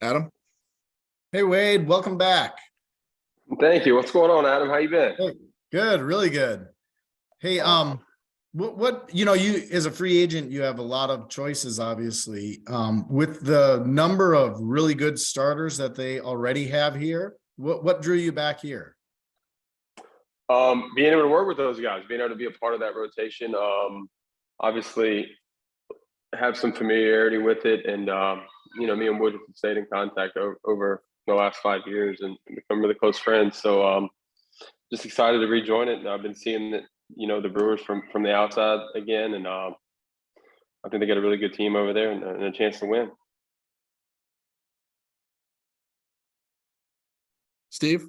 Adam. Hey, Wade, welcome back. Thank you. What's going on, Adam? How you been? Hey, good, really good. Hey, what you as a free agent, you have a lot of choices, obviously. With the number of really good starters that they already have here, what drew you back here? Being able to work with those guys, being able to be a part of that rotation, obviously have some familiarity with it, and me and Wood have stayed in contact over the last 5 years and become really close friends. So just excited to rejoin it. And I've been seeing that the Brewers from the outside again, and I think they got a really good team over there and a chance to win. Steve?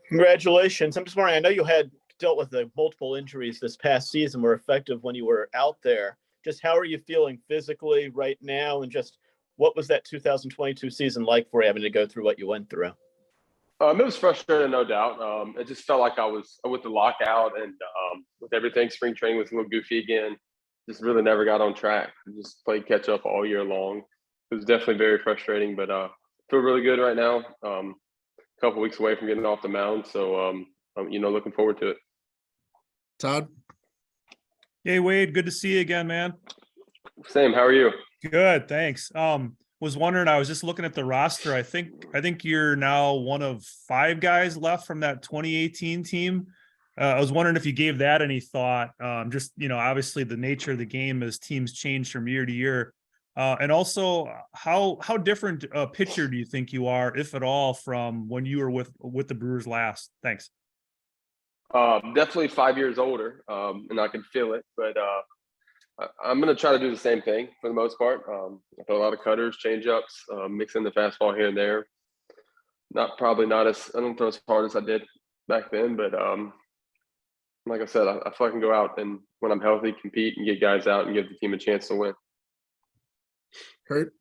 Congratulations. I'm just wondering, I know you had dealt with the multiple injuries this past season, were effective when you were out there. Just how are you feeling physically right now? And just what was that 2022 season like for you, having to go through what you went through? It was frustrating, no doubt. It just felt like I was with the lockout and with everything. Spring training was a little goofy again. Just really never got on track. Just played catch up all year long. It was definitely very frustrating, but feel really good right now. A couple weeks away from getting off the mound, so I'm looking forward to it. Todd? Hey, Wade, good to see you again, man. Same. How are you? Good, thanks. Was wondering, I was just looking at the roster. I think you're now one of 5 guys left from that 2018 team. I was wondering if you gave that any thought. Just, obviously the nature of the game as teams change from year to year. And also how different a pitcher do you think you are, if at all, from when you were with the Brewers last? Thanks. Definitely 5 years older, and I can feel it, but I'm going to try to do the same thing for the most part. I throw a lot of cutters, change-ups, mix in the fastball here and there. I don't throw as hard as I did back then, but like I said, I feel I can go out and when I'm healthy, compete and get guys out and give the team a chance to win. Kurt?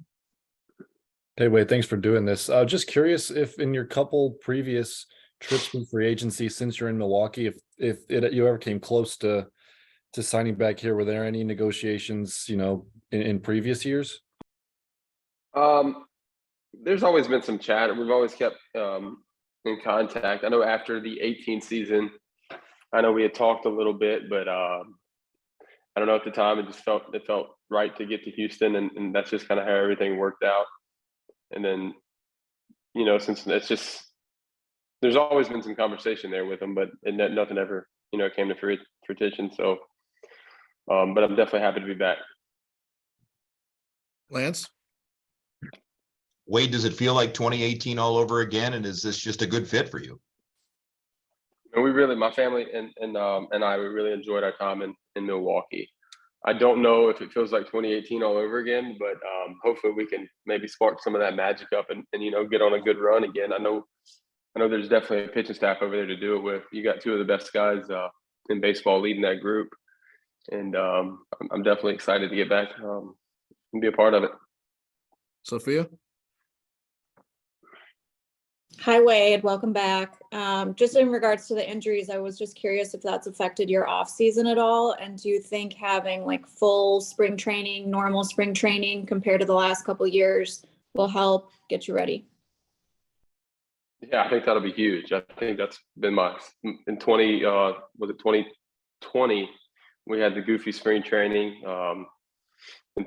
Hey, Wade, thanks for doing this. Just curious if in your couple previous trips in free agency since you're in Milwaukee, if you ever came close to signing back here, were there any negotiations, in previous years? There's always been some chat, and we've always kept in contact. I know after the 18 season, I know we had talked a little bit, but I don't know, at the time it felt right to get to Houston, and that's just kind of how everything worked out. And then, since it's just, there's always been some conversation there with them, but nothing ever, came to fruition. So, but I'm definitely happy to be back. Lance? Wade, does it feel like 2018 all over again? And is this just a good fit for you? And my family and I, we really enjoyed our time in Milwaukee. I don't know if it feels like 2018 all over again, but hopefully we can maybe spark some of that magic up and get on a good run again. I know there's definitely a pitching staff over there to do it with. You got 2 of the best guys in baseball leading that group. And I'm definitely excited to get back and be a part of it. Sophia? Hi, Wade. Welcome back. Just in regards to the injuries, I was just curious if that's affected your off season at all. And do you think having full spring training, normal spring training compared to the last couple of years will help get you ready? Yeah, I think that'll be huge. I think that's been in 2020, we had the goofy spring training and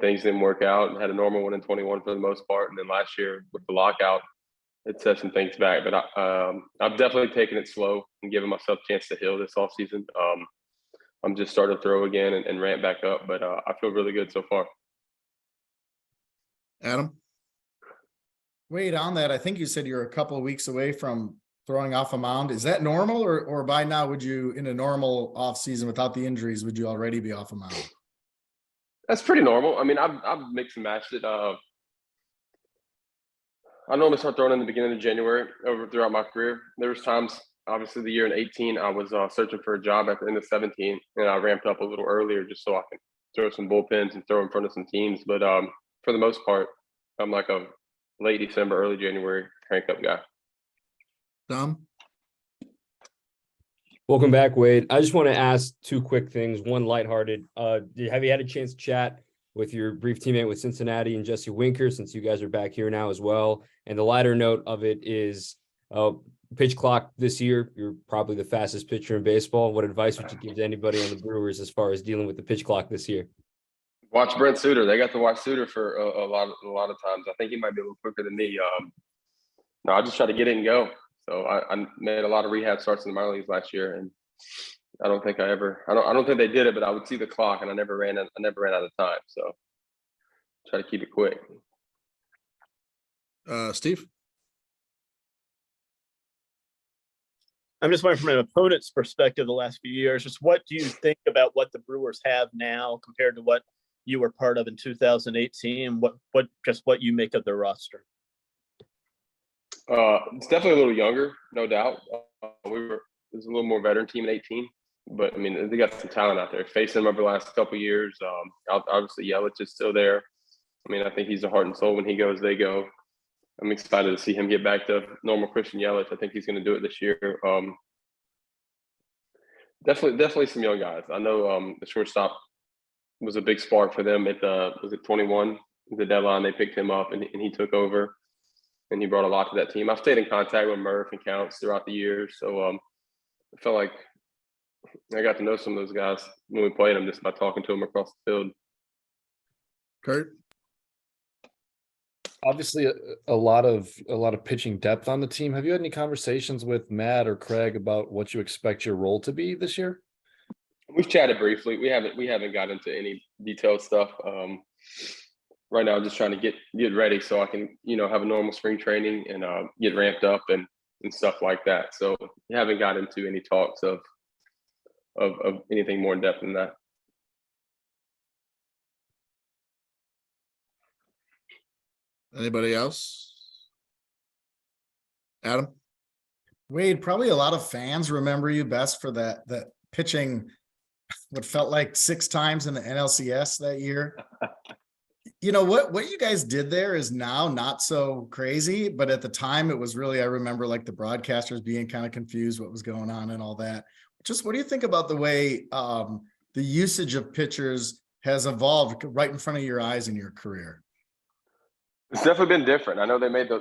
things didn't work out, and had a normal one in 21 for the most part. And then last year with the lockout, it set some things back, but I've definitely taken it slow and given myself a chance to heal this offseason. I'm just starting to throw again and ramp back up, but I feel really good so far. Adam? Wade, on that, I think you said you're a couple of weeks away from throwing off a mound. Is that normal, or by now would you, in a normal off season without the injuries, would you already be off a mound? That's pretty normal. I mean, I've mixed and matched it. I normally start throwing in the beginning of January throughout my career. There was times, obviously the year in 18, I was searching for a job at the end of 17, and I ramped up a little earlier just so I can throw some bullpens and throw in front of some teams. But for the most part, I'm like a late December, early January crank up guy. Tom? Welcome back, Wade. I just want to ask 2 quick things. One lighthearted. Have you had a chance to chat with your brief teammate with Cincinnati and Jesse Winker, since you guys are back here now as well. And the lighter note of it is pitch clock this year. You're probably the fastest pitcher in baseball. What advice would you give to anybody on the Brewers as far as dealing with the pitch clock this year? Watch Brent Suter. They got to watch Suter for a lot of times. I think he might be a little quicker than me. No, I just try to get it and go. So I made a lot of rehab starts in the minor leagues last year, and I don't think I don't think they did it, but I would see the clock, and I never ran out of time. So try to keep it quick. Steve? I'm just wondering from an opponent's perspective the last few years, just what do you think about what the Brewers have now compared to what you were part of in 2018? What you make of their roster? It's definitely a little younger, no doubt. It was a little more veteran team in 18, but I mean, they got some talent out there. Facing them over the last couple of years. Obviously Yelich is still there. I mean, I think he's the heart and soul. When he goes, they go. I'm excited to see him get back to normal Christian Yelich. I think he's going to do it this year. Definitely some young guys. I know the shortstop was a big spark for them at was it 21, the deadline. They picked him up and he took over, and he brought a lot to that team. I've stayed in contact with Murph and Counts throughout the years, so I felt like I got to know some of those guys when we played them just by talking to them across the field. Kurt? Obviously a lot of pitching depth on the team. Have you had any conversations with Matt or Craig about what you expect your role to be this year? We've chatted briefly. We haven't got into any detailed stuff. Right now I'm just trying to get ready so I can, have a normal spring training and get ramped up and stuff like that. So we haven't got into any talks of anything more in depth than that. Anybody else? Adam? Wade, probably a lot of fans remember you best for that pitching what felt like 6 times in the NLCS that year. What you guys did there is now not so crazy, but at the time it was really, I remember like the broadcasters being kind of confused what was going on and all that. Just what do you think about the way the usage of pitchers has evolved right in front of your eyes in your career? It's definitely been different. I know they made the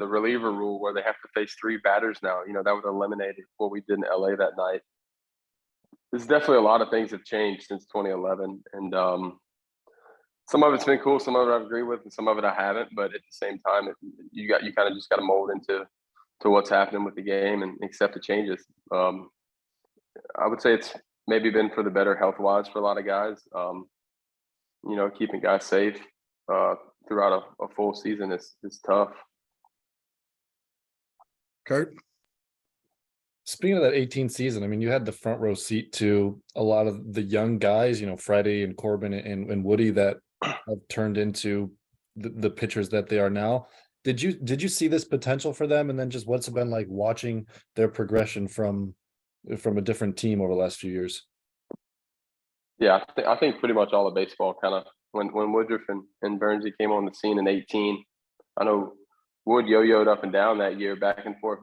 reliever rule where they have to face 3 batters now. That would eliminate what we did in LA that night. There's definitely a lot of things have changed since 2011, and some of it's been cool, some of it I agree with, and some of it I haven't. But at the same time, you kind of just got to mold into what's happening with the game and accept the changes. I would say it's maybe been for the better health-wise for a lot of guys. Keeping guys safe throughout a full season is tough. Kurt? Speaking of that 18 season, I mean, you had the front row seat to a lot of the young guys, Freddie and Corbin and Woody that have turned into the pitchers that they are now. Did you see this potential for them? And then just what's it been like watching their progression from a different team over the last few years? Yeah, I think pretty much all of baseball kind of when Woodruff and Burnsy came on the scene in 18, I know Wood yo-yoed up and down that year, back and forth,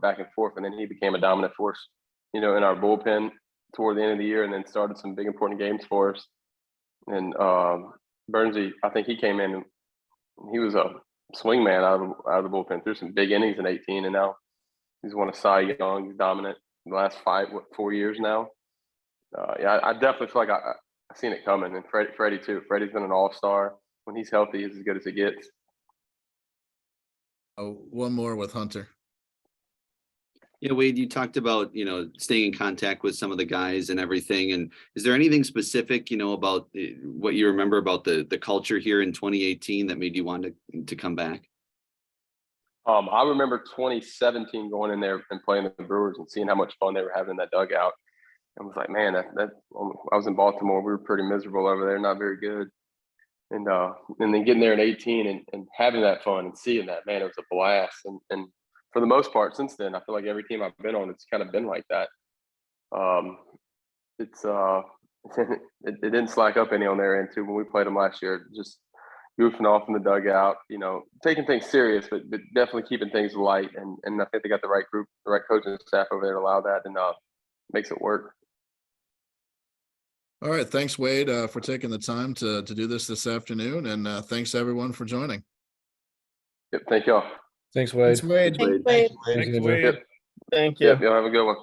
and then he became a dominant force, in our bullpen toward the end of the year, and then started some big important games for us. And Burnsy, I think he came in, he was a swing man out of the bullpen, threw some big innings in 18, and now he's won a Cy Young. He's dominant the last 4 years now. I definitely feel like I've seen it coming, and Freddie too. Freddie's been an all-star. When he's healthy, he's as good as it gets. Oh, one more with Hunter. Yeah, Wade, you talked about, staying in contact with some of the guys and everything. And is there anything specific, about what you remember about the culture here in 2018 that made you want to come back? I remember 2017 going in there and playing the Brewers and seeing how much fun they were having in that dugout. I was like, man, I was in Baltimore. We were pretty miserable over there, not very good. And then getting there in 18 and having that fun and seeing that, man, it was a blast. And for the most part, since then, I feel like every team I've been on, it's kind of been like that. It didn't slack up any on their end too when we played them last year. Just goofing off in the dugout, taking things serious, but definitely keeping things light. And I think they got the right group, the right coaching staff over there to allow that, and makes it work. All right. Thanks, Wade, for taking the time to do this afternoon. And thanks everyone for joining. Yep, thank y'all. Thanks, Wade. Thanks, Wade. Thanks, Wade. Wade. Thanks, Andrew. Wade. Yep. Thank you. Yep, y'all have a good one.